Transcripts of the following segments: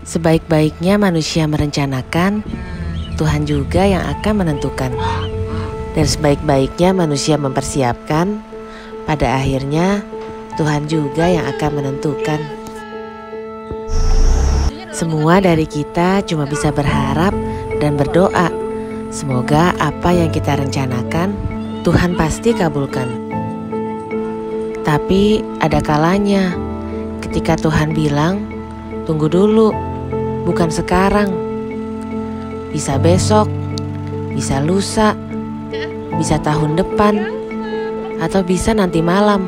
Sebaik-baiknya manusia merencanakan, Tuhan juga yang akan menentukan. Dan sebaik-baiknya manusia mempersiapkan, pada akhirnya Tuhan juga yang akan menentukan. Semua dari kita cuma bisa berharap dan berdoa. Semoga apa yang kita rencanakan, Tuhan pasti kabulkan. Tapi ada kalanya, ketika Tuhan bilang, tunggu dulu, bukan sekarang. Bisa besok, bisa lusa, bisa tahun depan, atau bisa nanti malam.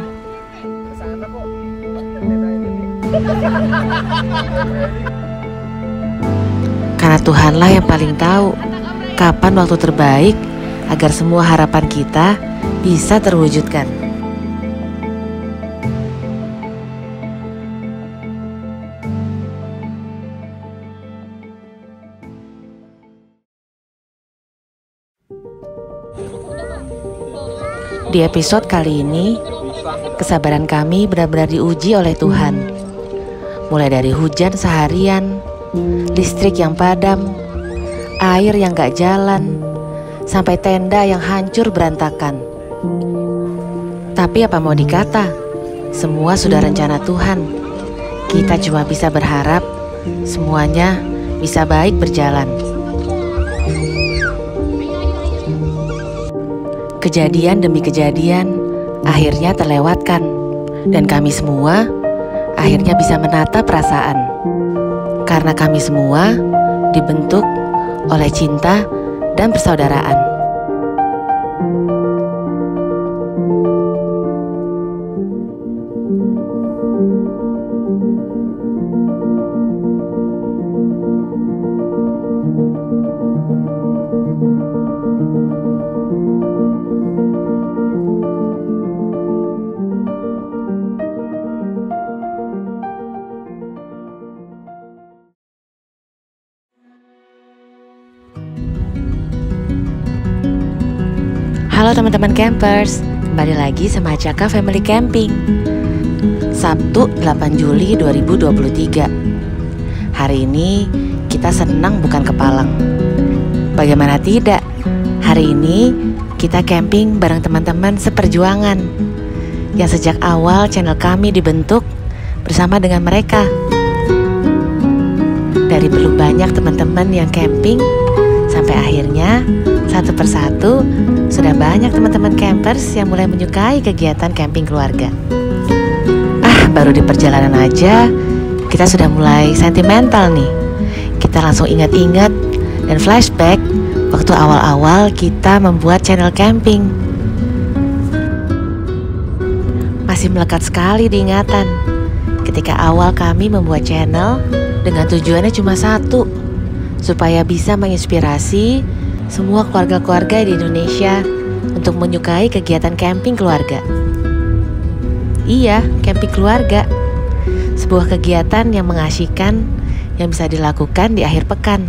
Karena Tuhanlah yang paling tahu kapan waktu terbaik agar semua harapan kita bisa terwujudkan. Di episode kali ini, kesabaran kami benar-benar diuji oleh Tuhan. Mulai dari hujan seharian, listrik yang padam, air yang gak jalan, sampai tenda yang hancur berantakan. Tapi apa mau dikata, semua sudah rencana Tuhan. Kita cuma bisa berharap semuanya bisa baik berjalan. Kejadian demi kejadian akhirnya terlewatkan, dan kami semua akhirnya bisa menata perasaan. Karena kami semua dibentuk oleh cinta dan persaudaraan. Halo teman-teman campers, kembali lagi sama Caka Family Camping. Sabtu 8 Juli 2023. Hari ini kita senang bukan kepalang. Bagaimana tidak, hari ini kita camping bareng teman-teman seperjuangan yang sejak awal channel kami dibentuk bersama dengan mereka. Dari belum banyak teman-teman yang camping, sampai akhirnya satu persatu sudah banyak teman-teman campers yang mulai menyukai kegiatan camping keluarga. Baru di perjalanan aja kita sudah mulai sentimental nih. Kita langsung ingat-ingat dan flashback waktu awal-awal kita membuat channel camping. Masih melekat sekali diingatan ketika awal kami membuat channel dengan tujuannya cuma satu, supaya bisa menginspirasi semua keluarga-keluarga di Indonesia untuk menyukai kegiatan camping keluarga. Iya, camping keluarga. Sebuah kegiatan yang mengasyikkan yang bisa dilakukan di akhir pekan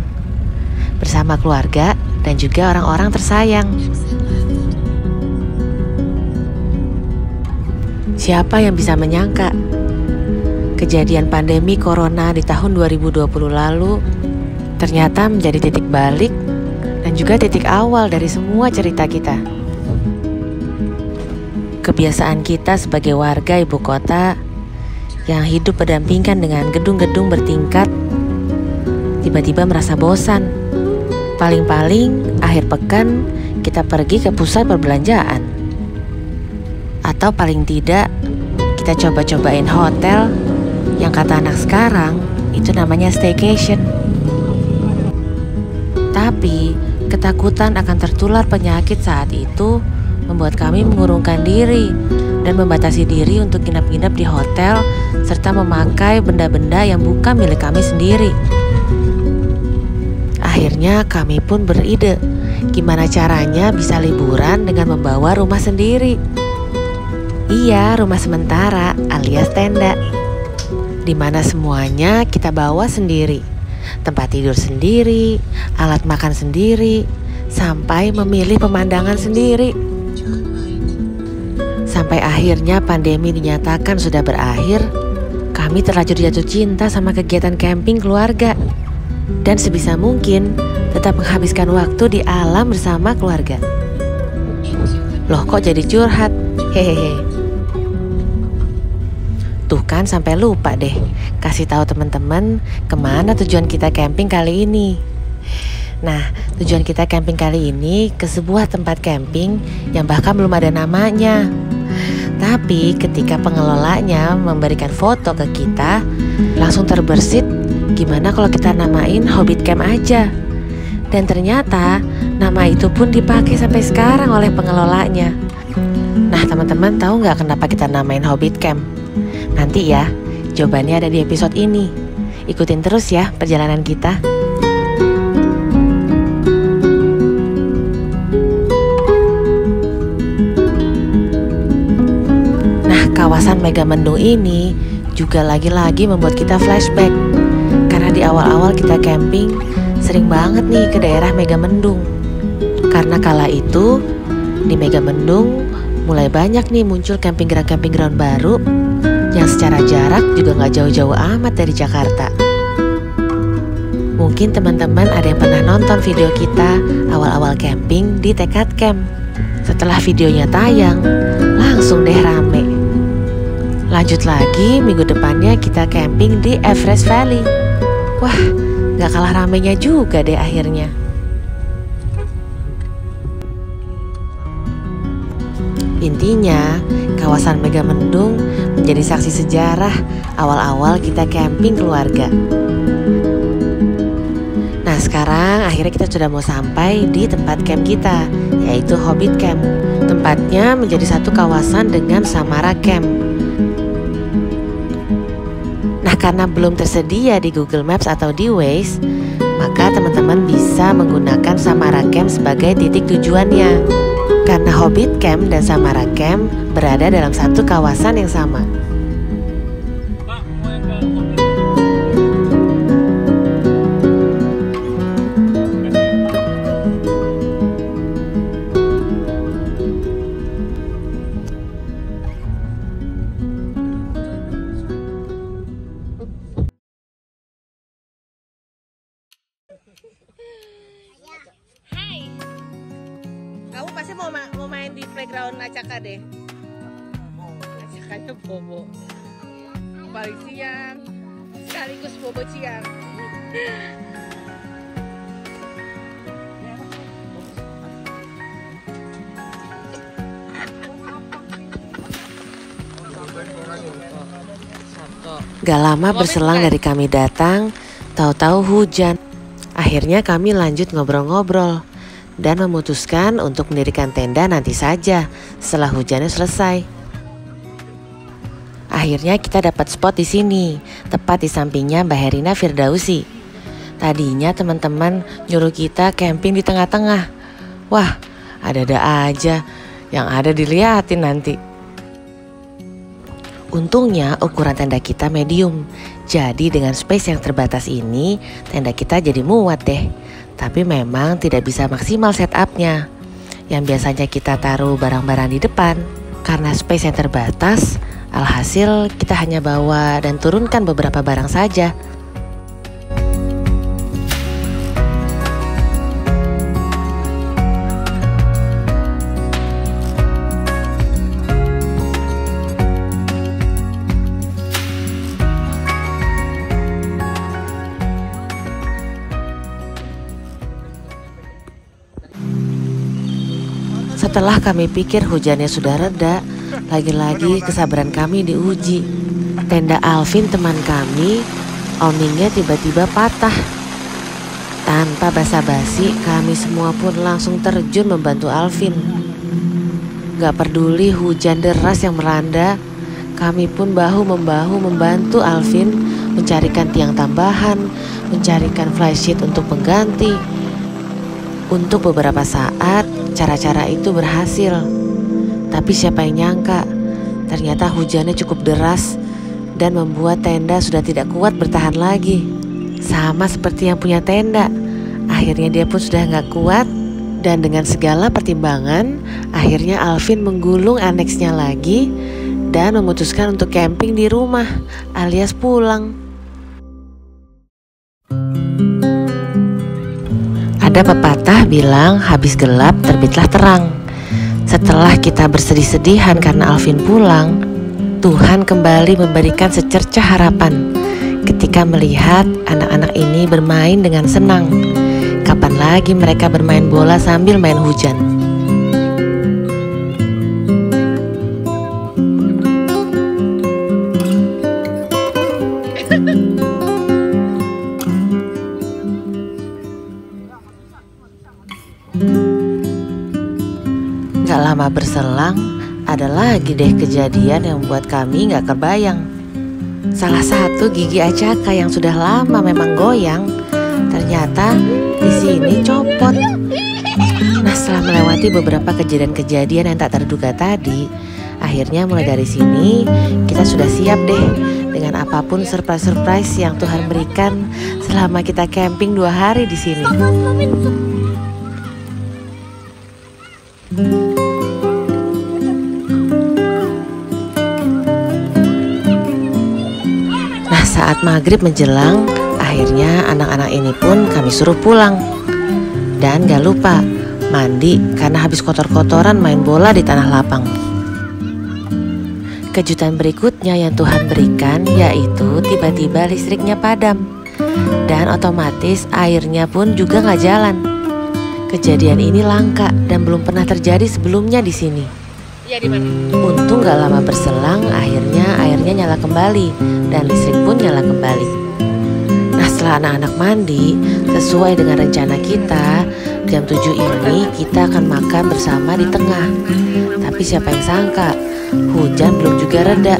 bersama keluarga dan juga orang-orang tersayang. Siapa yang bisa menyangka kejadian pandemi corona di tahun 2020 lalu ternyata menjadi titik balik dan juga titik awal dari semua cerita kita. Kebiasaan kita sebagai warga ibu kota yang hidup berdampingan dengan gedung-gedung bertingkat tiba-tiba merasa bosan. Paling-paling akhir pekan kita pergi ke pusat perbelanjaan, atau paling tidak kita coba-cobain hotel yang kata anak sekarang itu namanya staycation. Tapi ketakutan akan tertular penyakit saat itu membuat kami mengurungkan diri dan membatasi diri untuk nginap-nginap di hotel serta memakai benda-benda yang bukan milik kami sendiri. Akhirnya kami pun beride gimana caranya bisa liburan dengan membawa rumah sendiri. Iya, rumah sementara alias tenda, di mana semuanya kita bawa sendiri. Tempat tidur sendiri, alat makan sendiri, sampai memilih pemandangan sendiri. Sampai akhirnya pandemi dinyatakan sudah berakhir, kami Kami terlanjur jatuh cinta sama kegiatan camping keluarga. Dan sebisa mungkin tetap menghabiskan waktu di alam bersama keluarga. Loh kok jadi curhat? Hehehe. Tuh kan sampai lupa deh kasih tahu teman-teman kemana tujuan kita camping kali ini. Nah, tujuan kita camping kali ini ke sebuah tempat camping yang bahkan belum ada namanya. Tapi ketika pengelolanya memberikan foto ke kita, langsung terbersit, gimana kalau kita namain Hobbit Camp aja. Dan ternyata nama itu pun dipakai sampai sekarang oleh pengelolanya. Nah, teman-teman tahu nggak kenapa kita namain Hobbit Camp? Nanti ya, jawabannya ada di episode ini. Ikutin terus ya perjalanan kita. Nah, kawasan Megamendung ini juga lagi-lagi membuat kita flashback. Karena di awal-awal kita camping, sering banget nih ke daerah Megamendung. Karena kala itu, di Megamendung mulai banyak nih muncul camping ground baru yang secara jarak juga gak jauh-jauh amat dari Jakarta. Mungkin teman-teman ada yang pernah nonton video kita awal-awal camping di Tekad Camp. Setelah videonya tayang, langsung deh rame. Lanjut lagi minggu depannya kita camping di Everest Valley. Wah, gak kalah ramenya juga deh akhirnya. Intinya, kawasan Megamendung menjadi saksi sejarah awal-awal kita camping keluarga. Nah, sekarang akhirnya kita sudah mau sampai di tempat camp kita, yaitu Hobbit Camp. Tempatnya menjadi satu kawasan dengan Samara Camp. Nah, karena belum tersedia di Google Maps atau di Waze, maka teman-teman bisa menggunakan Samara Camp sebagai titik tujuannya. Karena Hobbit Camp dan Samara Camp berada dalam satu kawasan yang sama. Hai. Kamu pasti mau main di playground Acaka deh. Acakanya bobo. Balik siang, sekaligus bobo siang. Gak lama berselang dari kami datang, tahu-tahu hujan. Akhirnya kami lanjut ngobrol-ngobrol dan memutuskan untuk mendirikan tenda nanti saja setelah hujannya selesai. Akhirnya kita dapat spot di sini, tepat di sampingnya Mbak Herina Firdausi. Tadinya teman-teman nyuruh kita camping di tengah-tengah. Wah, ada-ada aja, yang ada diliatin nanti. Untungnya ukuran tenda kita medium, jadi dengan space yang terbatas ini, tenda kita jadi muat deh. Tapi memang tidak bisa maksimal setupnya. Yang biasanya kita taruh barang-barang di depan. Karena space yang terbatas, alhasil kita hanya bawa dan turunkan beberapa barang saja. Setelah kami pikir hujannya sudah reda, lagi-lagi kesabaran kami diuji. Tenda Alvin teman kami, awningnya tiba-tiba patah. Tanpa basa-basi, kami semua pun langsung terjun membantu Alvin. Gak peduli hujan deras yang melanda, kami pun bahu-membahu membantu Alvin mencarikan tiang tambahan, mencarikan flysheet untuk pengganti. Untuk beberapa saat, cara-cara itu berhasil. Tapi siapa yang nyangka, ternyata hujannya cukup deras dan membuat tenda sudah tidak kuat bertahan lagi. Sama seperti yang punya tenda, akhirnya dia pun sudah gak kuat. Dan dengan segala pertimbangan, akhirnya Alvin menggulung aneksnya lagi dan memutuskan untuk camping di rumah alias pulang. Ada pepatah bilang habis gelap terbitlah terang. Setelah kita bersedih-sedihan karena Alvin pulang, Tuhan kembali memberikan secercah harapan ketika melihat anak-anak ini bermain dengan senang. Kapan lagi mereka bermain bola sambil main hujan? Gak lama berselang, ada lagi deh kejadian yang membuat kami gak kebayang. Salah satu gigi acaka yang sudah lama memang goyang, ternyata di sini copot. Nah, setelah melewati beberapa kejadian-kejadian yang tak terduga tadi, akhirnya mulai dari sini kita sudah siap deh dengan apapun surprise-surprise yang Tuhan berikan selama kita camping 2 hari di sini. Nah, saat maghrib menjelang, akhirnya anak-anak ini pun kami suruh pulang. Dan gak lupa mandi karena habis kotor-kotoran main bola di tanah lapang. Kejutan berikutnya yang Tuhan berikan yaitu tiba-tiba listriknya padam, dan otomatis airnya pun juga gak jalan. Kejadian ini langka dan belum pernah terjadi sebelumnya di sini. Iya, di mana? Untung gak lama berselang, akhirnya airnya nyala kembali dan listrik pun nyala kembali. Nah, setelah anak-anak mandi, sesuai dengan rencana kita, jam 7 ini kita akan makan bersama di tengah. Tapi siapa yang sangka, hujan belum juga reda.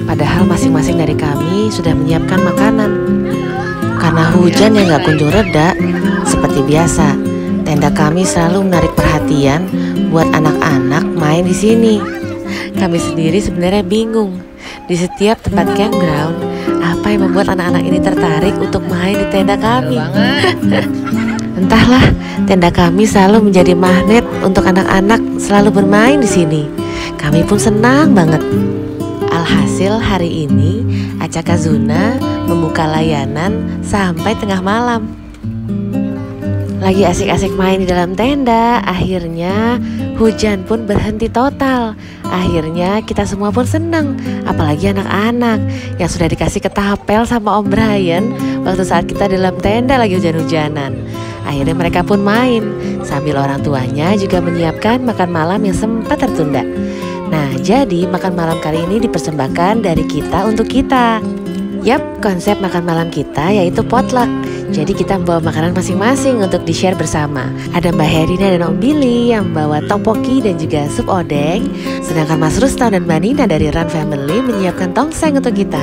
Padahal masing-masing dari kami sudah menyiapkan makanan. Karena hujan yang gak kunjung reda, seperti biasa, tenda kami selalu menarik perhatian buat anak-anak main di sini. Kami sendiri sebenarnya bingung. Di setiap tempat campground, apa yang membuat anak-anak ini tertarik untuk main di tenda kami? Entahlah, tenda kami selalu menjadi magnet untuk anak-anak selalu bermain di sini. Kami pun senang banget. Alhasil hari ini Acaka Zuna membuka layanan sampai tengah malam. Lagi asik-asik main di dalam tenda, akhirnya hujan pun berhenti total. Akhirnya kita semua pun senang, apalagi anak-anak yang sudah dikasih ketapel sama Om Brian waktu saat kita dalam tenda lagi hujan-hujanan. Akhirnya mereka pun main, sambil orang tuanya juga menyiapkan makan malam yang sempat tertunda. Nah, jadi makan malam kali ini dipersembahkan dari kita untuk kita. Yap, konsep makan malam kita yaitu potluck. Jadi kita membawa makanan masing-masing untuk di-share bersama. Ada Mbak Herina dan Om Billy yang membawa tteokbokki dan juga sup odeng. Sedangkan Mas Rustam dan Mbak Nina dari Run Family menyiapkan tongseng untuk kita.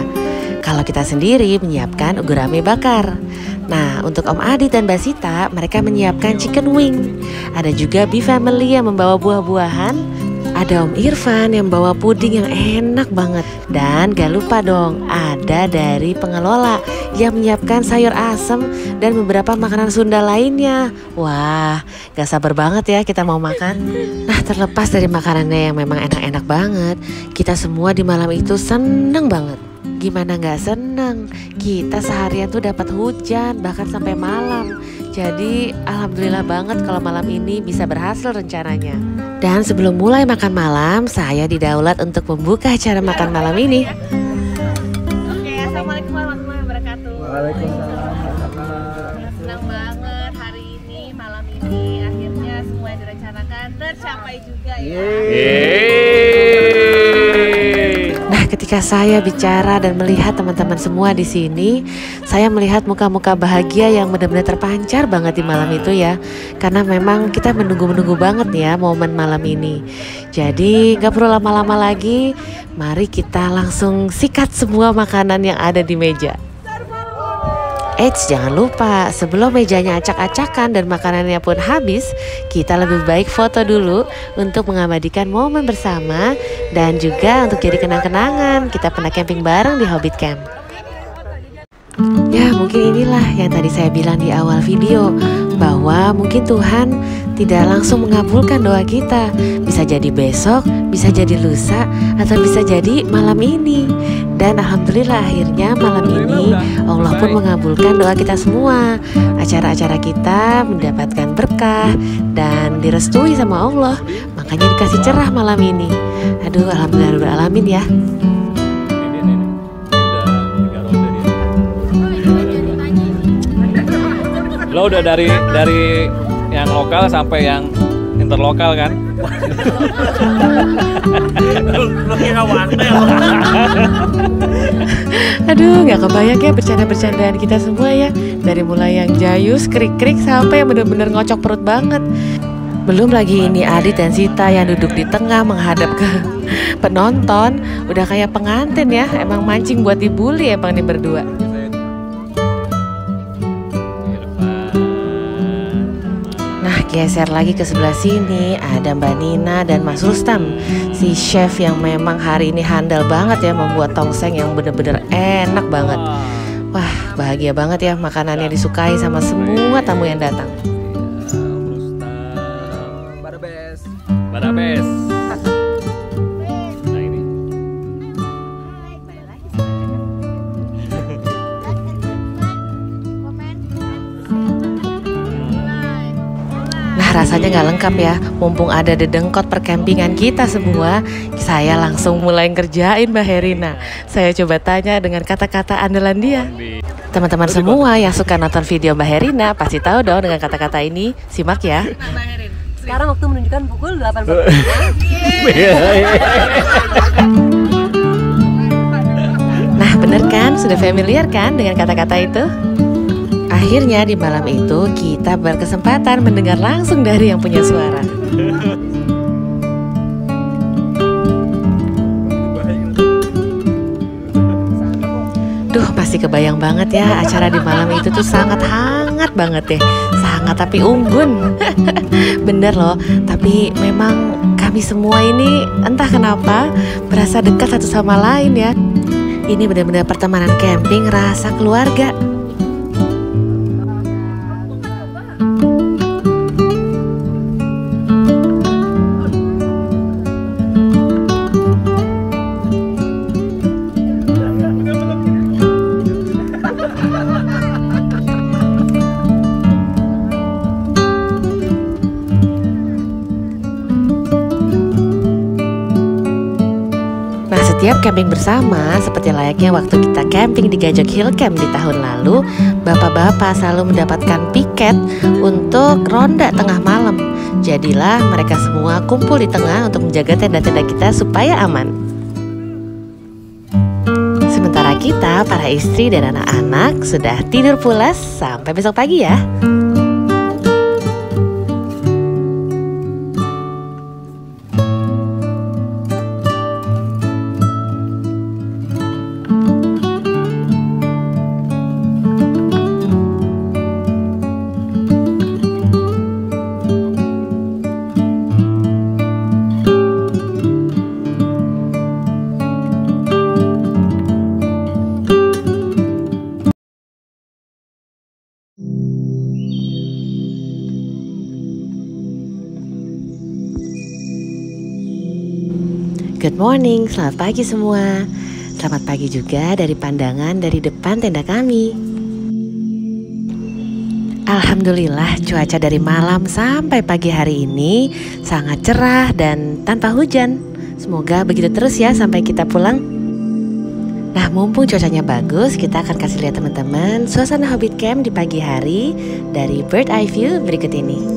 Kalau kita sendiri menyiapkan gurame bakar. Nah, untuk Om Adit dan Mbak Sita, mereka menyiapkan chicken wing. Ada juga B Family yang membawa buah-buahan. Ada Om Irfan yang bawa puding yang enak banget. Dan gak lupa dong, ada dari pengelola yang menyiapkan sayur asem dan beberapa makanan Sunda lainnya. Wah, gak sabar banget ya kita mau makan. Nah, terlepas dari makanannya yang memang enak-enak banget, kita semua di malam itu seneng banget. Gimana gak seneng? Kita seharian tuh dapat hujan bahkan sampai malam. Jadi alhamdulillah banget kalau malam ini bisa berhasil rencananya. Dan sebelum mulai makan malam, saya didaulat untuk membuka acara makan malam ini. Oke, assalamualaikum warahmatullahi wabarakatuh. Waalaikumsalam. Senang banget hari ini, malam ini akhirnya semua yang direncanakan tercapai juga ya. Nah, ketika saya bicara dan melihat teman-teman semua di sini, saya melihat muka-muka bahagia yang benar-benar terpancar banget di malam itu ya. Karena memang kita menunggu-menunggu banget ya momen malam ini. Jadi gak perlu lama-lama lagi, mari kita langsung sikat semua makanan yang ada di meja. Eits, jangan lupa sebelum mejanya acak-acakan dan makanannya pun habis, kita lebih baik foto dulu untuk mengabadikan momen bersama dan juga untuk jadi kenang-kenangan kita pernah camping bareng di Hobbit Camp. Ya, mungkin inilah yang tadi saya bilang di awal video, bahwa mungkin Tuhan tidak langsung mengabulkan doa kita. Bisa jadi besok, bisa jadi lusa, atau bisa jadi malam ini. Dan alhamdulillah akhirnya malam ini Allah pun mengabulkan doa kita semua. Acara-acara kita mendapatkan berkah dan direstui sama Allah. Makanya dikasih cerah malam ini. Aduh, alhamdulillah ya. Lo udah dari yang lokal sampai yang interlokal kan? Aduh, gak kebayang ya bercanda-bercandaan kita semua ya. Dari mulai yang jayus, krik-krik sampai yang bener-bener ngocok perut banget. Belum lagi ini Adit dan Sita yang duduk di tengah menghadap ke penonton. Udah kayak pengantin ya. Emang mancing buat dibully emang nih berdua. Geser lagi ke sebelah sini, ada Mbak Nina dan Mas Rustam, si chef yang memang hari ini handal banget ya membuat tongseng yang bener-bener enak banget. Wah, bahagia banget ya makanannya disukai sama semua tamu yang datang. Barabes. Nah ini. Rasanya nggak lengkap ya, mumpung ada dedengkot perkempingan kita semua. Saya langsung mulai ngerjain Mbak Herina. Saya coba tanya dengan kata-kata andalan dia. Teman-teman semua yang suka nonton video Mbak Herina pasti tahu dong dengan kata-kata ini. Simak ya. Sekarang waktu menunjukkan pukul 18. Nah bener kan, sudah familiar kan dengan kata-kata itu? Akhirnya di malam itu kita berkesempatan mendengar langsung dari yang punya suara. Duh, masih kebayang banget ya acara di malam itu tuh sangat hangat banget deh. Sangat tapi unggun. Bener loh, tapi memang kami semua ini entah kenapa berasa dekat satu sama lain ya. Ini benar-benar pertemanan camping rasa keluarga. Setiap camping bersama, seperti layaknya waktu kita camping di Gajok Hill Camp di tahun lalu, bapak-bapak selalu mendapatkan piket untuk ronda tengah malam. Jadilah mereka semua kumpul di tengah untuk menjaga tenda-tenda kita supaya aman. Sementara kita, para istri dan anak-anak, sudah tidur pulas sampai besok pagi ya. Good morning, selamat pagi semua. Selamat pagi juga dari pandangan dari depan tenda kami. Alhamdulillah cuaca dari malam sampai pagi hari ini sangat cerah dan tanpa hujan. Semoga begitu terus ya sampai kita pulang. Nah mumpung cuacanya bagus, kita akan kasih lihat teman-teman suasana Hobbit Camp di pagi hari dari Bird Eye View berikut ini.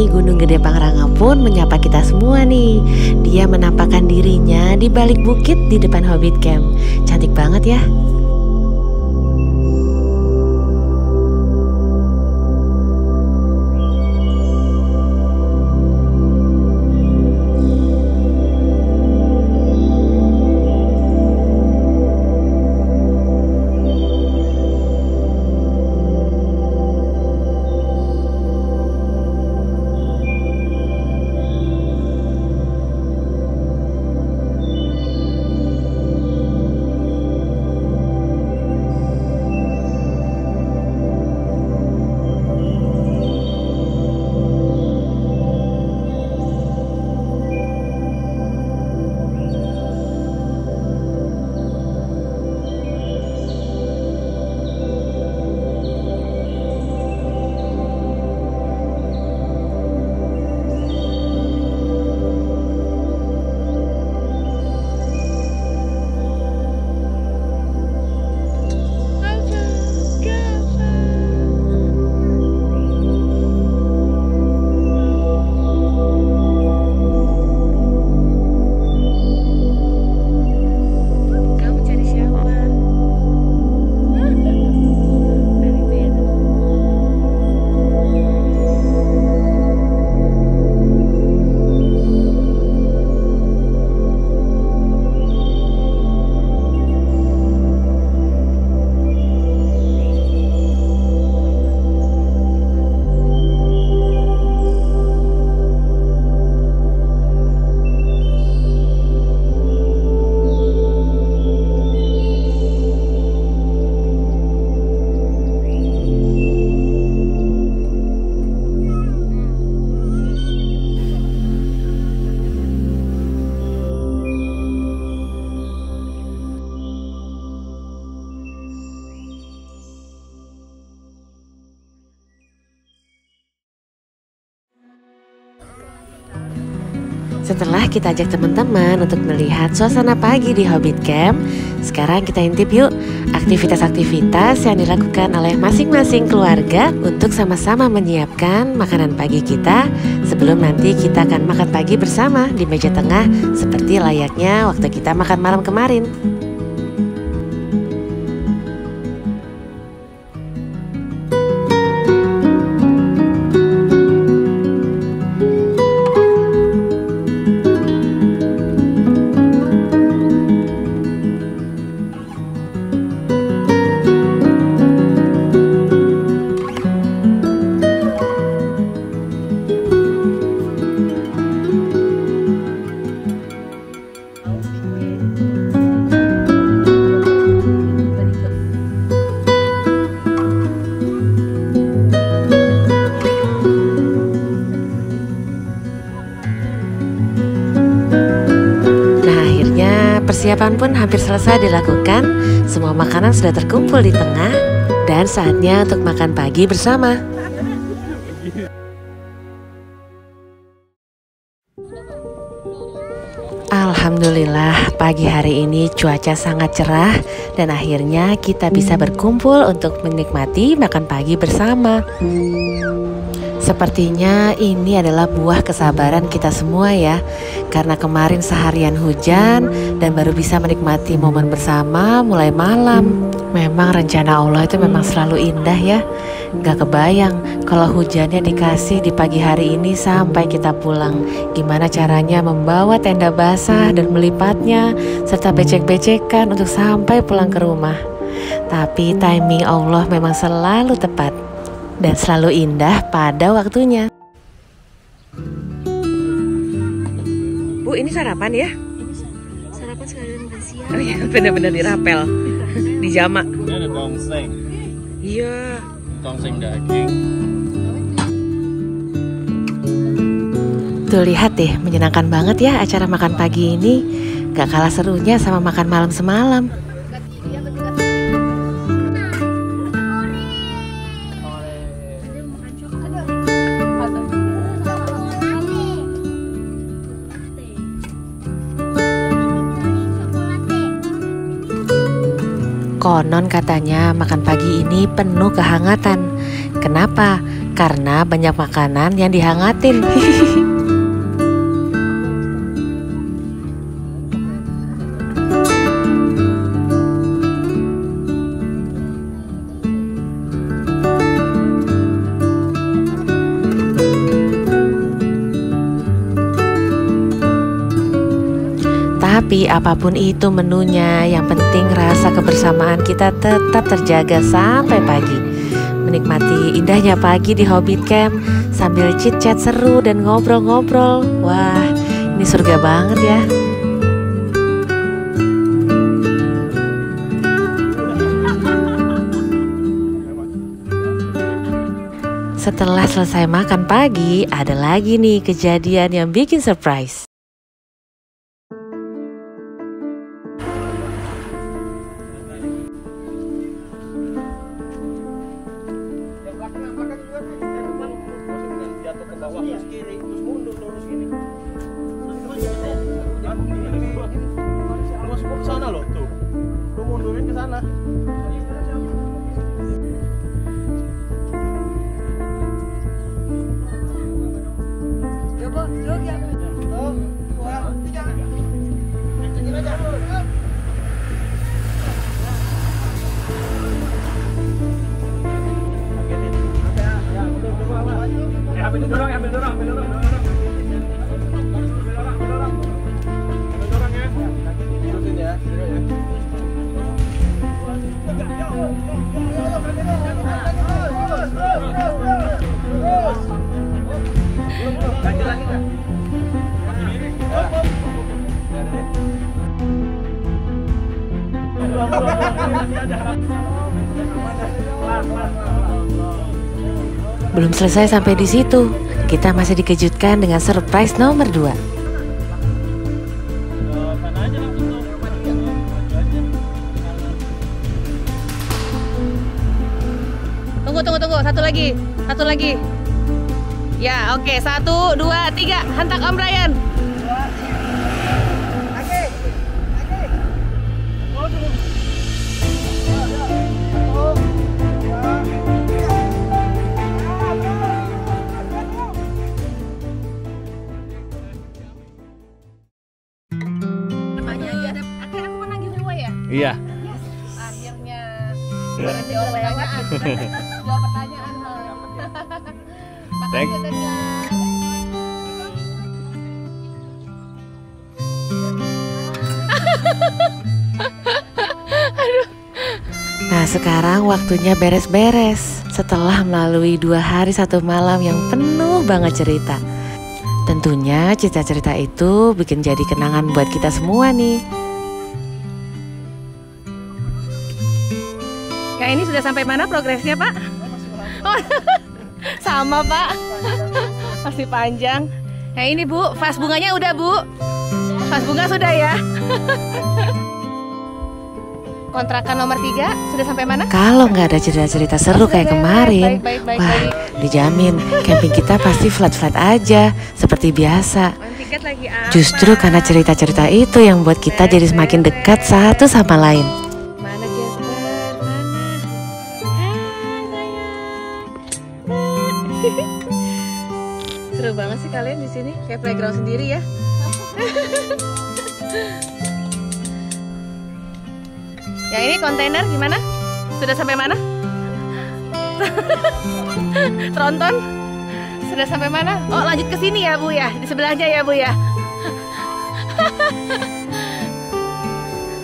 Gunung Gede Pangrango pun menyapa kita semua nih. Dia menampakkan dirinya di balik bukit di depan Hobbit Camp. Cantik banget ya. Setelah kita ajak teman-teman untuk melihat suasana pagi di Hobbit Camp, sekarang kita intip yuk aktivitas-aktivitas yang dilakukan oleh masing-masing keluarga untuk sama-sama menyiapkan makanan pagi kita sebelum nanti kita akan makan pagi bersama di meja tengah seperti layaknya waktu kita makan malam kemarin. Persiapan pun hampir selesai dilakukan, semua makanan sudah terkumpul di tengah, dan saatnya untuk makan pagi bersama. Alhamdulillah, pagi hari ini cuaca sangat cerah dan akhirnya kita bisa berkumpul untuk menikmati makan pagi bersama. Sepertinya ini adalah buah kesabaran kita semua ya, karena kemarin seharian hujan dan baru bisa menikmati momen bersama mulai malam. Memang rencana Allah itu memang selalu indah ya. Gak kebayang kalau hujannya dikasih di pagi hari ini sampai kita pulang. Gimana caranya membawa tenda basah dan melipatnya serta becek-becekan untuk sampai pulang ke rumah. Tapi timing Allah memang selalu tepat dan selalu indah pada waktunya. Bu, ini sarapan ya? Sarapan sekalian makan siang. Oh iya, bener-bener dirapel, dijama. Ini ada tongseng. Iya. Tongseng daging. Tuh lihat deh, menyenangkan banget ya acara makan pagi ini. Gak kalah serunya sama makan malam semalam. Konon katanya makan pagi ini penuh kehangatan. Kenapa? Karena banyak makanan yang dihangatin. Tapi apapun itu menunya, yang penting rasa kebersamaan kita tetap terjaga sampai pagi. Menikmati indahnya pagi di Hobbit Camp sambil chit-chat seru dan ngobrol-ngobrol. Wah, ini surga banget ya. Setelah selesai makan pagi, ada lagi nih kejadian yang bikin surprise. Sana loh tuh, lu mundurin ke sana. Ambil dorong. Belum selesai sampai di situ, kita masih dikejutkan dengan surprise nomor 2. Tunggu, satu lagi. Ya, oke, 1, 2, 3, hantak Om Ryan. Iya. Akhirnya jawab pertanyaan. Jawab pertanyaan. Makasih Tegar. Nah sekarang waktunya beres-beres. Setelah melalui 2 hari 1 malam yang penuh banget cerita. Tentunya cerita-cerita itu bikin jadi kenangan buat kita semua nih. Ya ini sudah sampai mana progresnya Pak? Oh, sama Pak. Masih panjang. Ya ini Bu, vas bunganya udah Bu. Vas bunga sudah ya. Kontrakan nomor 3 sudah sampai mana? Kalau nggak ada cerita-cerita seru kayak kemarin, wah dijamin camping kita pasti flat-flat aja seperti biasa. Tiket lagi apa? Justru karena cerita-cerita itu yang buat kita jadi semakin dekat satu sama lain. Mana Jasper? Mana? Hai sayang. Seru banget sih kalian di sini, kayak playground sendiri ya. Yang ini kontainer gimana? Sudah sampai mana? Tronton? Sudah sampai mana? Oh lanjut ke sini ya Bu ya, di sebelahnya ya Bu ya.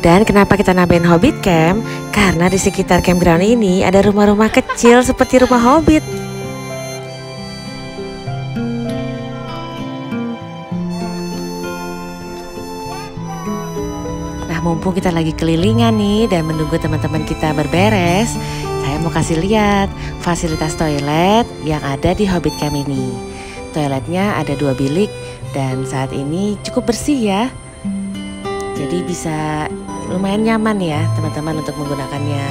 Dan kenapa kita nambahin Hobbit Camp? Karena di sekitar campground ini ada rumah-rumah kecil seperti rumah Hobbit. Mumpung kita lagi kelilingan nih dan menunggu teman-teman kita berberes, saya mau kasih lihat fasilitas toilet yang ada di Hobbit Camp ini. Toiletnya ada 2 bilik dan saat ini cukup bersih ya. Jadi bisa lumayan nyaman ya teman-teman untuk menggunakannya.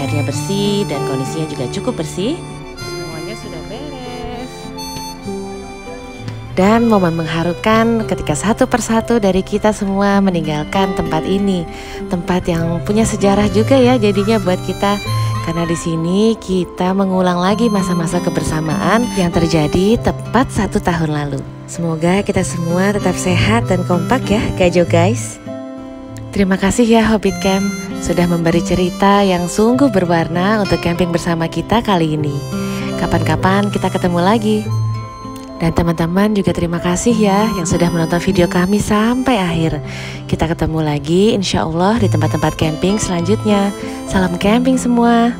Airnya bersih dan kondisinya juga cukup bersih. Semuanya sudah beres. Dan momen mengharukan ketika satu persatu dari kita semua meninggalkan tempat ini. Tempat yang punya sejarah juga ya jadinya buat kita. Karena di sini kita mengulang lagi masa-masa kebersamaan yang terjadi tepat 1 tahun lalu. Semoga kita semua tetap sehat dan kompak ya Gajo guys. Terima kasih ya Hobbit Camp sudah memberi cerita yang sungguh berwarna untuk camping bersama kita kali ini. Kapan-kapan kita ketemu lagi. Dan teman-teman juga terima kasih ya yang sudah menonton video kami sampai akhir. Kita ketemu lagi insya Allah di tempat-tempat camping selanjutnya. Salam camping semua.